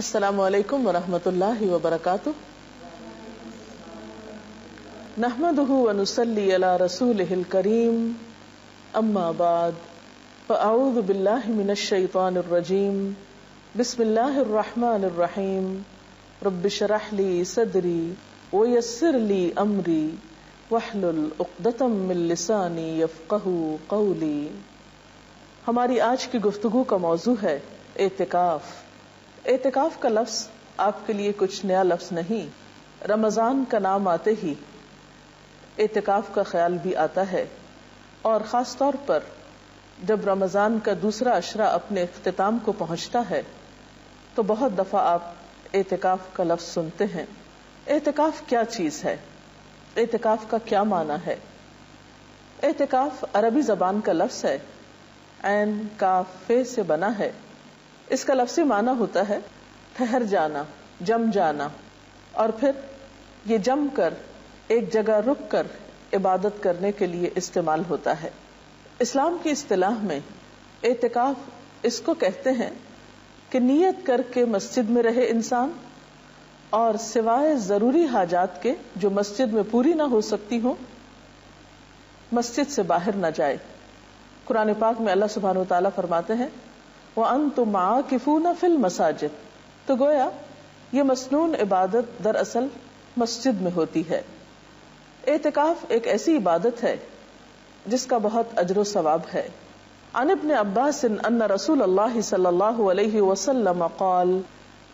السلام علیکم ورحمۃ اللہ وبرکاتہ. نحمده ونصلی علی رسولہ الکریم. اما بعد فاعوذ باللہ من الشیطان الرجیم. بسم اللہ الرحمن الرحیم. رب اشرح لی صدری ویسر لی امری واحلل عقدۃ من لسانی یفقہوا قولی. ہماری آج کی گفتگو کا موضوع ہے اعتکاف. اعتکاف کا لفظ آپ کے لیے کچھ نیا لفظ نہیں. رمضان کا نام آتے ہی اعتکاف کا خیال بھی آتا ہے، اور خاص طور پر جب رمضان کا دوسرا عشرہ اپنے اختتام کو پہنچتا ہے تو بہت دفعہ آپ اعتکاف کا لفظ سنتے ہیں. اعتکاف کیا چیز ہے؟ اعتکاف کا کیا معنی ہے؟ اعتکاف عربی زبان کا لفظ ہے، عین کاف فے سے بنا ہے. اس کا لفظی معنی ہوتا ہے ٹھہر جانا، جم جانا، اور پھر یہ جم کر ایک جگہ رک کر عبادت کرنے کے لیے استعمال ہوتا ہے. اسلام کی اصطلاح میں اعتکاف اس کو کہتے ہیں کہ نیت کر کے مسجد میں رہے انسان، اور سوائے ضروری حاجات کے جو مسجد میں پوری نہ ہو سکتی ہوں مسجد سے باہر نہ جائے. قرآن پاک میں اللہ سبحانہ وتعالیٰ فرماتے ہیں وَأَنْتُمْ عَاكِفُونَ فِي الْمَسَاجِدِ. تو گویا یہ مسنون عبادت دراصل مسجد میں ہوتی ہے. اعتکاف ایک ایسی عبادت ہے جس کا بہت اجر و ثواب ہے. عن ابن عباس ان رسول اللہ صلی اللہ علیہ وسلم قال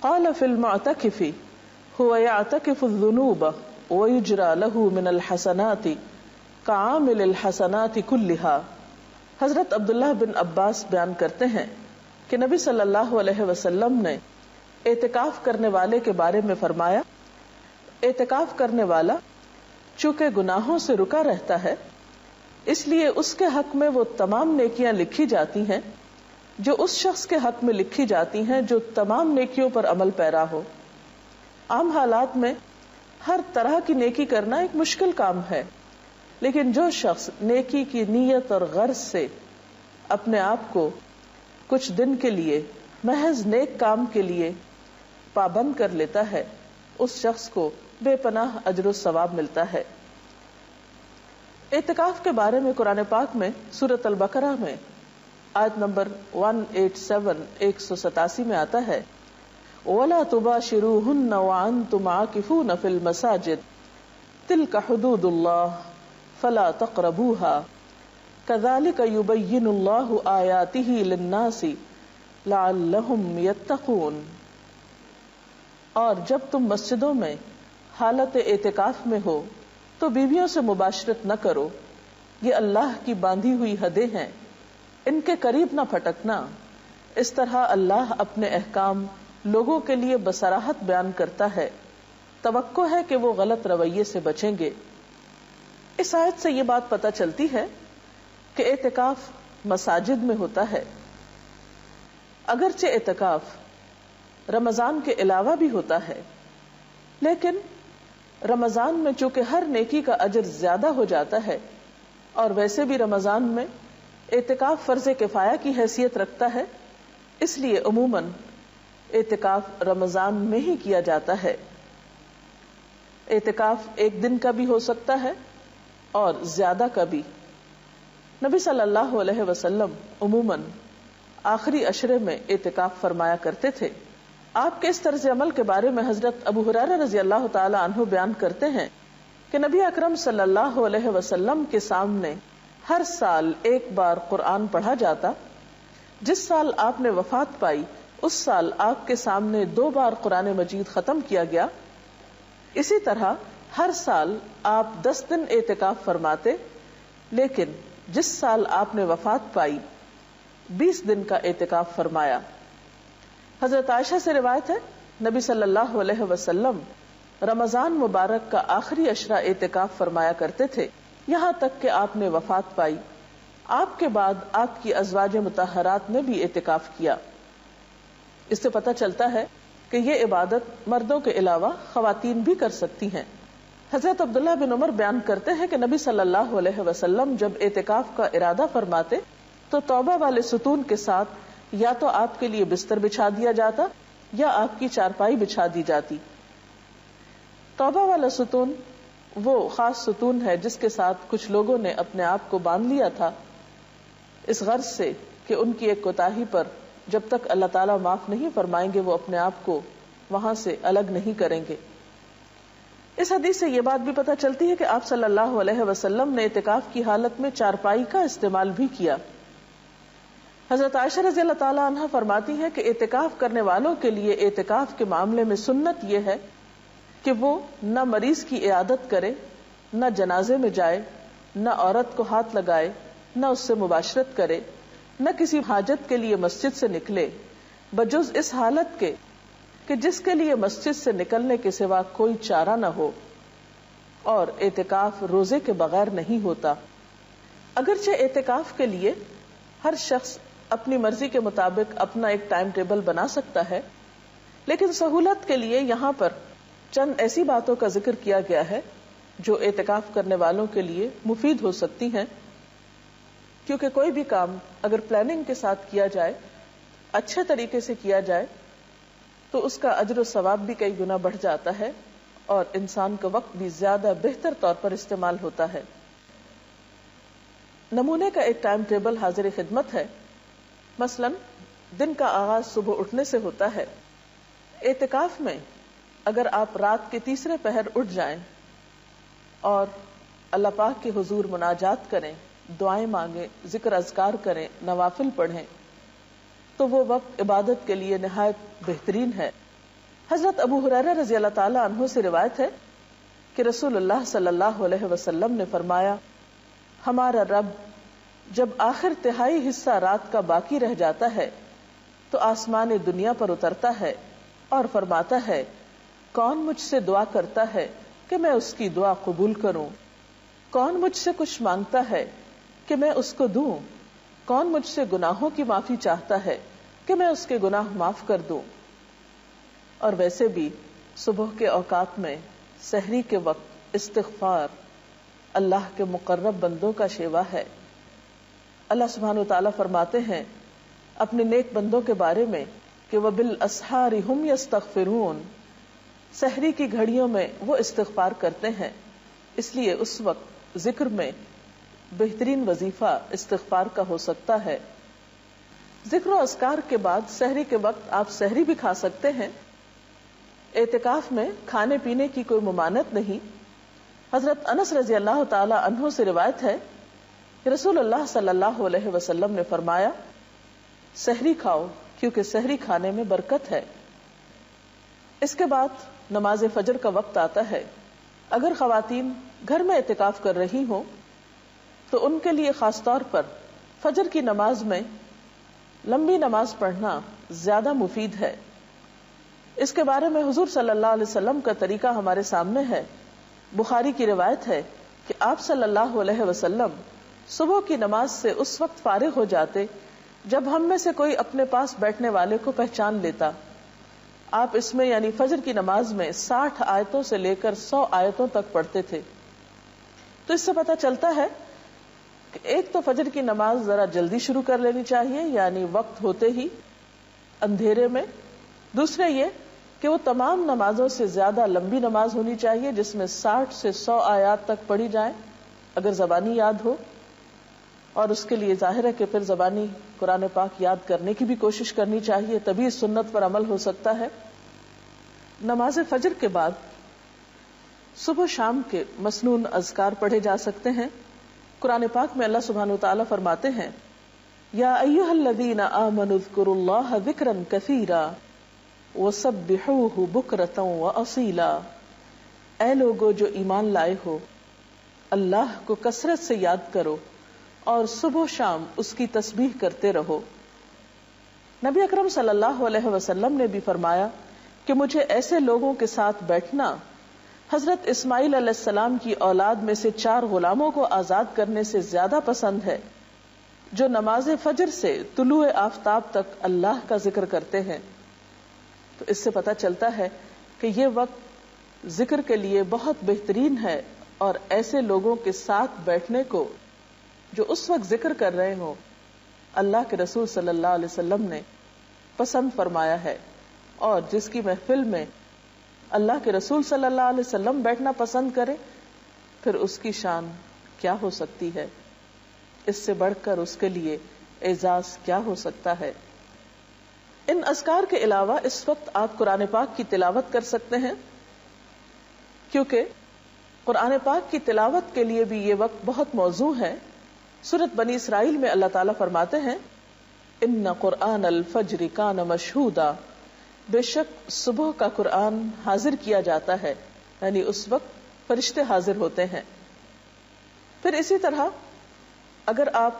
قال فی المعتکف هو يعتکف الذنوب ويجرى له من الحسنات كعامل الحسنات كلها. حضرت عبداللہ بن عباس بیان کرتے ہیں کہ نبی صلی اللہ علیہ وسلم نے اعتکاف کرنے والے کے بارے میں فرمایا، اعتکاف کرنے والا چونکہ گناہوں سے رکا رہتا ہے اس لیے اس کے حق میں وہ تمام نیکیاں لکھی جاتی ہیں جو اس شخص کے حق میں لکھی جاتی ہیں جو تمام نیکیوں پر عمل پیرا ہو. عام حالات میں ہر طرح کی نیکی کرنا ایک مشکل کام ہے، لیکن جو شخص نیکی کی نیت اور غرض سے اپنے آپ کو کچھ دن کے لیے محض نیک کام کے لیے پابند کر لیتا ہے اس شخص کو بے پناہ اجر و ثواب ملتا ہے. اعتکاف کے بارے میں قرآن پاک میں سورۃ البقرہ میں آیت نمبر 187 187 میں آتا ہے وَلَا تُبَاشِرُوهُنَّ وَأَنْتُمْ عَاكِفُونَ فِي الْمَسَاجِدِ تِلْكَ حُدُودُ اللَّهِ فَلَا تَقْرَبُوهَا كَذَلِكَ يُبَيِّنُ اللَّهُ آيَاتِهِ لِلنَّاسِ لَعَلَّهُمْ يَتَّقُونَ. اور جب تم مسجدوں میں حالت اعتکاف میں ہو تو بیویوں سے مباشرت نہ کرو، یہ اللہ کی باندھی ہوئی حدیں ہیں، ان کے قریب نہ پھٹکنا. اس طرح اللہ اپنے احکام لوگوں کے لیے بصراحت بیان کرتا ہے. توقع ہے کہ وہ غلط رویے سے بچیں گے. اس آیت سے یہ بات پتہ چلتی ہے کہ اعتکاف مساجد میں ہوتا ہے. اگرچہ اعتکاف رمضان کے علاوہ بھی ہوتا ہے، لیکن رمضان میں چونکہ ہر نیکی کا اجر زیادہ ہو جاتا ہے، اور ویسے بھی رمضان میں اعتکاف فرض کفایہ کی حیثیت رکھتا ہے، اس لیے عموماً اعتکاف رمضان میں ہی کیا جاتا ہے. اعتکاف ایک دن کا بھی ہو سکتا ہے اور زیادہ کا بھی. نبی صلی اللہ علیہ وسلم عموماً آخری عشرے میں اعتکاف فرمایا کرتے تھے. آپ کے اس طرز عمل کے بارے میں حضرت ابو ہریرہ رضی اللہ تعالی عنہ بیان کرتے ہیں کہ نبی اکرم صلی اللہ علیہ وسلم کے سامنے ہر سال ایک بار قرآن پڑھا جاتا. جس سال آپ نے وفات پائی اس سال آپ کے سامنے 2 بار قرآن مجید ختم کیا گیا. اسی طرح ہر سال آپ 10 دن اعتکاف فرماتے، لیکن جس سال آپ نے وفات پائی 20 دن کا اعتکاف فرمایا. حضرت عائشہ سے روایت ہے نبی صلی اللہ علیہ وسلم رمضان مبارک کا آخری عشرہ اعتکاف فرمایا کرتے تھے یہاں تک کہ آپ نے وفات پائی. آپ کے بعد آپ کی ازواج مطہرات نے بھی اعتکاف کیا. اس سے پتہ چلتا ہے کہ یہ عبادت مردوں کے علاوہ خواتین بھی کر سکتی ہیں. حضرت عبداللہ بن عمر بیان کرتے ہیں کہ نبی صلی اللہ علیہ وسلم جب اعتکاف کا ارادہ فرماتے تو توبہ والے ستون کے ساتھ یا تو آپ کے لیے بستر بچھا دیا جاتا یا آپ کی چارپائی بچھا دی جاتی۔ توبہ والا ستون وہ خاص ستون ہے جس کے ساتھ کچھ لوگوں نے اپنے آپ کو باندھ لیا تھا اس غرض سے کہ ان کی ایک کوتاہی پر جب تک اللہ تعالیٰ معاف نہیں فرمائیں گے وہ اپنے آپ کو وہاں سے الگ نہیں کریں گے۔ اس حدیث سے یہ بات بھی پتہ چلتی ہے کہ آپ صلی اللہ علیہ وسلم نے اعتکاف کی حالت میں چارپائی کا استعمال بھی کیا۔ حضرت عائشہ رضی اللہ تعالیٰ عنہ فرماتی ہے کہ اعتکاف کرنے والوں کے لیے اعتکاف کے معاملے میں سنت یہ ہے کہ وہ نہ مریض کی عیادت کرے، نہ جنازے میں جائے، نہ عورت کو ہاتھ لگائے، نہ اس سے مباشرت کرے، نہ کسی حاجت کے لیے مسجد سے نکلے بجز اس حالت کے کہ جس کے لیے مسجد سے نکلنے کے سوا کوئی چارہ نہ ہو، اور اعتکاف روزے کے بغیر نہیں ہوتا۔ اگرچہ اعتکاف کے لیے ہر شخص اپنی مرضی کے مطابق اپنا ایک ٹائم ٹیبل بنا سکتا ہے، لیکن سہولت کے لیے یہاں پر چند ایسی باتوں کا ذکر کیا گیا ہے جو اعتکاف کرنے والوں کے لیے مفید ہو سکتی ہیں، کیونکہ کوئی بھی کام اگر پلاننگ کے ساتھ کیا جائے، اچھے طریقے سے کیا جائے، تو اس کا اجر و ثواب بھی کئی گنا بڑھ جاتا ہے اور انسان کا وقت بھی زیادہ بہتر طور پر استعمال ہوتا ہے۔ نمونے کا ایک ٹائم ٹیبل حاضر خدمت ہے۔ مثلا دن کا آغاز صبح اٹھنے سے ہوتا ہے۔ اعتکاف میں اگر آپ رات کے تیسرے پہر اٹھ جائیں اور اللہ پاک کے حضور مناجات کریں، دعائیں مانگیں، ذکر اذکار کریں، نوافل پڑھیں، تو وہ وقت عبادت کے لیے نہایت بہترین ہے۔ حضرت ابو ہریرہ رضی اللہ تعالی عنہ سے روایت ہے کہ رسول اللہ صلی اللہ علیہ وسلم نے فرمایا، ہمارا رب جب آخر تہائی حصہ رات کا باقی رہ جاتا ہے تو آسمان دنیا پر اترتا ہے اور فرماتا ہے، کون مجھ سے دعا کرتا ہے کہ میں اس کی دعا قبول کروں؟ کون مجھ سے کچھ مانگتا ہے کہ میں اس کو دوں؟ کون مجھ سے گناہوں کی معافی چاہتا ہے کہ میں اس کے گناہ معاف کر دوں؟ اور ویسے بھی صبح کے اوقات میں سحری کے وقت استغفار اللہ کے مقرب بندوں کا شیوا ہے۔ اللہ سبحانہ وتعالیٰ فرماتے ہیں اپنے نیک بندوں کے بارے میں کہ وَبِالْأَسْحَارِ هُمْ يَسْتَغْفِرُونَ، سحری کی گھڑیوں میں وہ استغفار کرتے ہیں، اس لیے اس وقت ذکر میں بہترین وظیفہ استغفار کا ہو سکتا ہے۔ ذکر و اذکار کے بعد سحری کے وقت آپ سحری بھی کھا سکتے ہیں۔ اعتکاف میں کھانے پینے کی کوئی ممانعت نہیں۔ حضرت انس رضی اللہ تعالی عنہ سے روایت ہے کہ رسول اللہ صلی اللہ علیہ وسلم نے فرمایا، سحری کھاؤ کیونکہ سحری کھانے میں برکت ہے۔ اس کے بعد نماز فجر کا وقت آتا ہے۔ اگر خواتین گھر میں اعتکاف کر رہی ہوں تو ان کے لیے خاص طور پر فجر کی نماز میں لمبی نماز پڑھنا زیادہ مفید ہے۔ اس کے بارے میں حضور صلی اللہ علیہ وسلم کا طریقہ ہمارے سامنے ہے۔ بخاری کی روایت ہے کہ آپ صلی اللہ علیہ وسلم صبح کی نماز سے اس وقت فارغ ہو جاتے جب ہم میں سے کوئی اپنے پاس بیٹھنے والے کو پہچان لیتا۔ آپ اس میں یعنی فجر کی نماز میں 60 آیتوں سے لے کر 100 آیتوں تک پڑھتے تھے۔ تو اس سے پتہ چلتا ہے کہ ایک تو فجر کی نماز ذرا جلدی شروع کر لینی چاہیے، یعنی وقت ہوتے ہی اندھیرے میں۔ دوسرے یہ کہ وہ تمام نمازوں سے زیادہ لمبی نماز ہونی چاہیے جس میں 60 سے 100 آیات تک پڑھی جائیں اگر زبانی یاد ہو، اور اس کے لیے ظاہر ہے کہ پھر زبانی قرآن پاک یاد کرنے کی بھی کوشش کرنی چاہیے، تبھی اس سنت پر عمل ہو سکتا ہے۔ نماز فجر کے بعد صبح شام کے مسنون اذکار پڑھے جا سکتے ہیں۔ قرآن پاک میں اللہ سبحانہ وتعالیٰ فرماتے ہیں، یا ایھا الذین آمنوا اذکروا اللہ ذکرا کثیرا وسبحوہ بکرۃ واصیلا، اے لوگو جو ایمان لائے ہو، اللہ کو کثرت سے یاد کرو اور صبح و شام اس کی تسبیح کرتے رہو۔ نبی اکرم صلی اللہ علیہ وسلم نے بھی فرمایا کہ مجھے ایسے لوگوں کے ساتھ بیٹھنا حضرت اسماعیل علیہ السلام کی اولاد میں سے 4 غلاموں کو آزاد کرنے سے زیادہ پسند ہے جو نماز فجر سے طلوع آفتاب تک اللہ کا ذکر کرتے ہیں۔ تو اس سے پتہ چلتا ہے کہ یہ وقت ذکر کے لیے بہت بہترین ہے، اور ایسے لوگوں کے ساتھ بیٹھنے کو جو اس وقت ذکر کر رہے ہوں اللہ کے رسول صلی اللہ علیہ وسلم نے پسند فرمایا ہے، اور جس کی محفل میں اللہ کے رسول صلی اللہ علیہ وسلم بیٹھنا پسند کرے، پھر اس کی شان کیا ہو سکتی ہے؟ اس سے بڑھ کر اس کے لیے اعزاز کیا ہو سکتا ہے؟ ان اذکار کے علاوہ اس وقت آپ قرآن پاک کی تلاوت کر سکتے ہیں، کیونکہ قرآن پاک کی تلاوت کے لیے بھی یہ وقت بہت موزوں ہے۔ سورۃ بنی اسرائیل میں اللہ تعالیٰ فرماتے ہیں ان قرآن الفجر کان مشہودا، بے شک صبح کا قرآن حاضر کیا جاتا ہے، یعنی اس وقت فرشتے حاضر ہوتے ہیں۔ پھر اسی طرح اگر آپ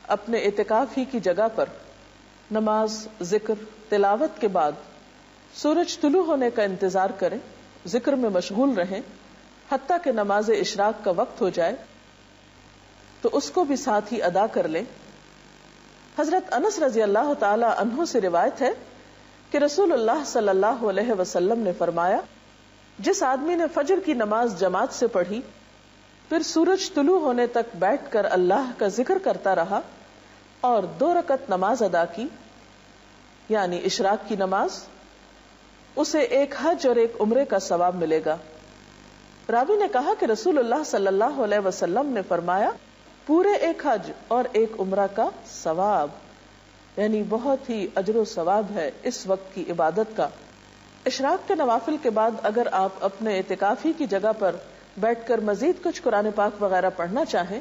اپنے اعتکاف ہی کی جگہ پر نماز، ذکر، تلاوت کے بعد سورج طلوع ہونے کا انتظار کریں، ذکر میں مشغول رہیں حتیٰ کہ نماز اشراق کا وقت ہو جائے، تو اس کو بھی ساتھ ہی ادا کر لیں۔ حضرت انس رضی اللہ تعالی عنہ سے روایت ہے کہ رسول اللہ صلی اللہ علیہ وسلم نے فرمایا، جس آدمی نے فجر کی نماز جماعت سے پڑھی، پھر سورج طلوع ہونے تک بیٹھ کر اللہ کا ذکر کرتا رہا اور 2 رکعت نماز ادا کی، یعنی اشراق کی نماز، اسے ایک حج اور ایک عمرے کا ثواب ملے گا۔ راوی نے کہا کہ رسول اللہ صلی اللہ علیہ وسلم نے فرمایا، پورے ایک حج اور ایک عمرہ کا ثواب، یعنی بہت ہی اجر و ثواب ہے اس وقت کی عبادت کا۔ اشراق کے نوافل کے بعد اگر آپ اپنے اعتکافی کی جگہ پر بیٹھ کر مزید کچھ قرآن پاک وغیرہ پڑھنا چاہیں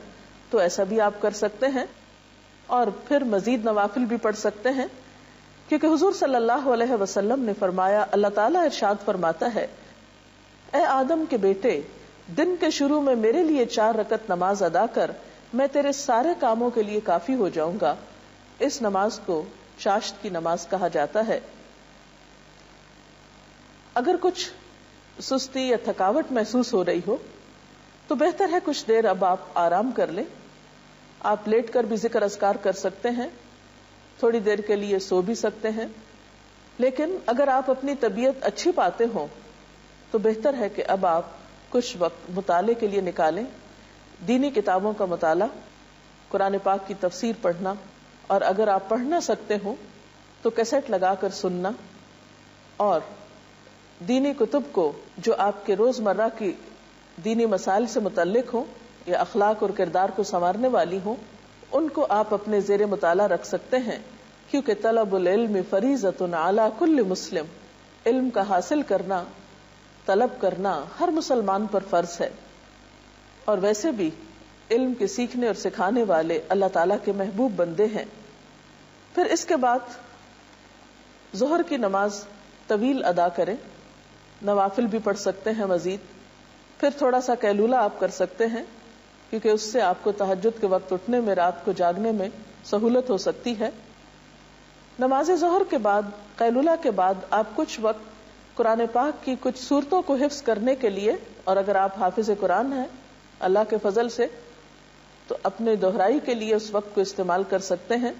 تو ایسا بھی آپ کر سکتے ہیں، اور پھر مزید نوافل بھی پڑھ سکتے ہیں، کیونکہ حضور صلی اللہ علیہ وسلم نے فرمایا، اللہ تعالیٰ ارشاد فرماتا ہے، اے آدم کے بیٹے، دن کے شروع میں میرے لیے 4 رکعت نماز ادا کر، میں تیرے سارے کاموں کے لیے کافی ہو جاؤں گا۔ اس نماز کو چاشت کی نماز کہا جاتا ہے۔ اگر کچھ سستی یا تھکاوٹ محسوس ہو رہی ہو تو بہتر ہے کچھ دیر اب آپ آرام کر لیں۔ آپ لیٹ کر بھی ذکر اذکار کر سکتے ہیں، تھوڑی دیر کے لیے سو بھی سکتے ہیں، لیکن اگر آپ اپنی طبیعت اچھی پاتے ہوں تو بہتر ہے کہ اب آپ کچھ وقت مطالعے کے لیے نکالیں، دینی کتابوں کا مطالعہ، قرآن پاک کی تفسیر پڑھنا، اور اگر آپ پڑھ نہ سکتے ہوں تو کیسٹ لگا کر سننا، اور دینی کتب کو جو آپ کے روزمرہ کی دینی مسائل سے متعلق ہوں یا اخلاق اور کردار کو سنوارنے والی ہوں، ان کو آپ اپنے زیر مطالعہ رکھ سکتے ہیں، کیونکہ طلب العلم فریضۃ علی کل مسلم، علم کا حاصل کرنا، طلب کرنا ہر مسلمان پر فرض ہے، اور ویسے بھی علم کے سیکھنے اور سکھانے والے اللہ تعالیٰ کے محبوب بندے ہیں۔ پھر اس کے بعد ظہر کی نماز طویل ادا کریں، نوافل بھی پڑھ سکتے ہیں مزید، پھر تھوڑا سا قیلولہ آپ کر سکتے ہیں، کیونکہ اس سے آپ کو تہجد کے وقت اٹھنے میں، رات کو جاگنے میں سہولت ہو سکتی ہے۔ نماز ظہر کے بعد، قیلولہ کے بعد آپ کچھ وقت قرآن پاک کی کچھ سورتوں کو حفظ کرنے کے لیے، اور اگر آپ حافظ قرآن ہیں اللہ کے فضل سے، تو اپنے دہرائی کے لیے اس وقت کو استعمال کر سکتے ہیں،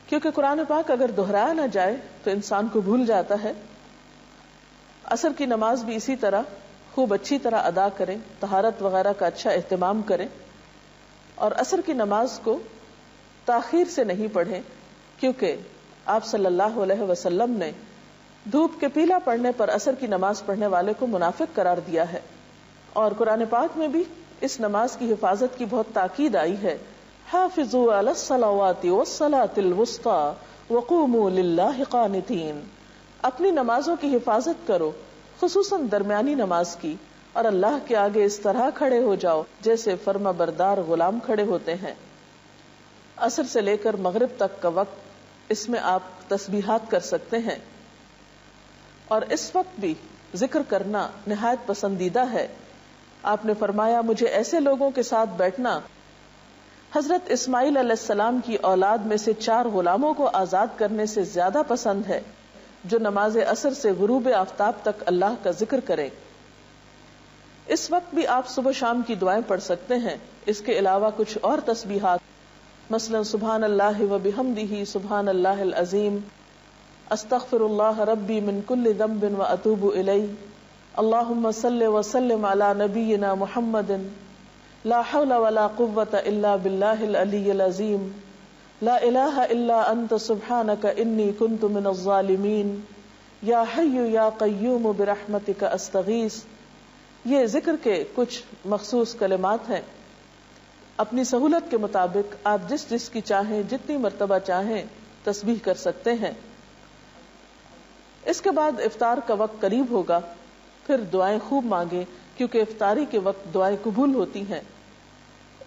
کیونکہ قرآن پاک اگر دہرایا نہ جائے تو انسان کو بھول جاتا ہے۔ عصر کی نماز بھی اسی طرح خوب اچھی طرح ادا کریں، طہارت وغیرہ کا اچھا اہتمام کریں، اور عصر کی نماز کو تاخیر سے نہیں پڑھیں، کیونکہ آپ صلی اللہ علیہ وسلم نے دھوپ کے پیلا پڑنے پر عصر کی نماز پڑھنے والے کو منافق قرار دیا ہے، اور قرآن پاک میں بھی اس نماز کی حفاظت کی بہت تاکید آئی ہے، حافظوا علی الصلوات والصلاة الوسطی وقوموا للہ قانتین، اپنی نمازوں کی حفاظت کرو، خصوصاً درمیانی نماز کی، اور اللہ کے آگے اس طرح کھڑے ہو جاؤ جیسے فرما بردار غلام کھڑے ہوتے ہیں۔ عصر سے لے کر مغرب تک کا وقت، اس میں آپ تسبیحات کر سکتے ہیں، اور اس وقت بھی ذکر کرنا نہایت پسندیدہ ہے۔ آپ نے فرمایا، مجھے ایسے لوگوں کے ساتھ بیٹھنا حضرت اسماعیل علیہ السلام کی اولاد میں سے 4 غلاموں کو آزاد کرنے سے زیادہ پسند ہے، جو نماز عصر سے غروب آفتاب تک اللہ کا ذکر کریں۔ اس وقت بھی آپ صبح شام کی دعائیں پڑھ سکتے ہیں۔ اس کے علاوہ کچھ اور تسبیحات، مثلا سبحان اللہ و بحمدہ سبحان اللہ العظیم، استغفر اللہ ربی من کل ذنب و اتوب الیہ، اللہم صل وسلم علی نبینا محمد، لا حول ولا قوة الا باللہ العلی العظیم، لا الہ الا انت سبحانک انی کنت من الظالمین، یا حی یا قیوم برحمتک استغیث، یہ ذکر کے کچھ مخصوص کلمات ہیں. اپنی سہولت کے مطابق آپ جس جس کی چاہیں جتنی مرتبہ چاہیں تسبیح کر سکتے ہیں. اس کے بعد افطار کا وقت قریب ہوگا، پھر دعائیں خوب مانگیں کیونکہ افطاری کے وقت دعائیں قبول ہوتی ہیں.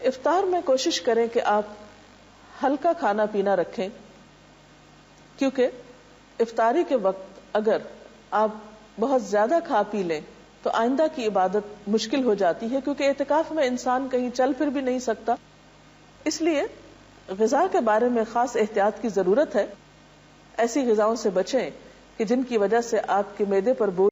افطار میں کوشش کریں کہ آپ ہلکا کھانا پینا رکھیں، کیونکہ افطاری کے وقت اگر آپ بہت زیادہ کھا پی لیں تو آئندہ کی عبادت مشکل ہو جاتی ہے، کیونکہ اعتکاف میں انسان کہیں چل پھر بھی نہیں سکتا. اس لیے غذا کے بارے میں خاص احتیاط کی ضرورت ہے. ایسی غذاؤں سے بچیں کہ جن کی وجہ سے آپ کے معدے پر بوجھ